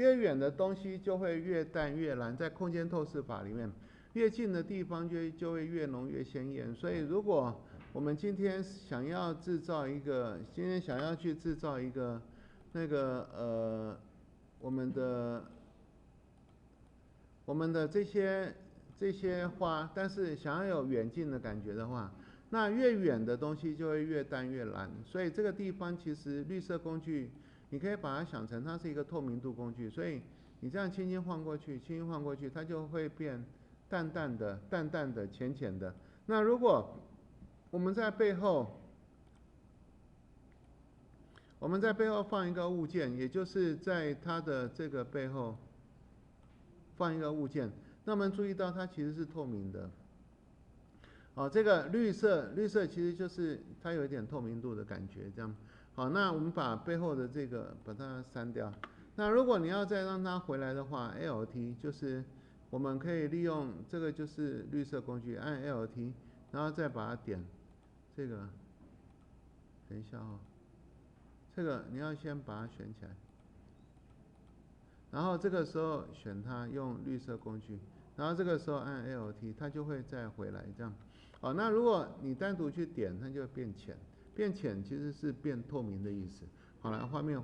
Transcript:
越远的东西就会越淡越蓝，在空间透视法里面，越近的地方就会越浓越鲜艳。所以，如果我们今天想要去制造一个那个我们的这些花，但是想要有远近的感觉的话，那越远的东西就会越淡越蓝。所以这个地方其实绿色工具，你可以把它想成它是一个透明度工具，所以你这样轻轻晃过去，轻轻晃过去，它就会变淡淡的、淡淡的、浅浅的。那如果我们在背后放一个物件，也就是在它的这个背后放一个物件，那我们注意到它其实是透明的。好，这个绿色其实就是它有一点透明度的感觉，这样。好，那我们把背后的这个把它删掉。那如果你要再让它回来的话 ，LT 就是我们可以利用这个就是绿色工具，按 LT， 然后再把它点这个。等一下哦，这个你要先把它选起来，然后这个时候选它用绿色工具，然后这个时候按 LT， 它就会再回来这样。好，那如果你单独去点，它就会变浅，变浅其实是变透明的意思。好了，画面。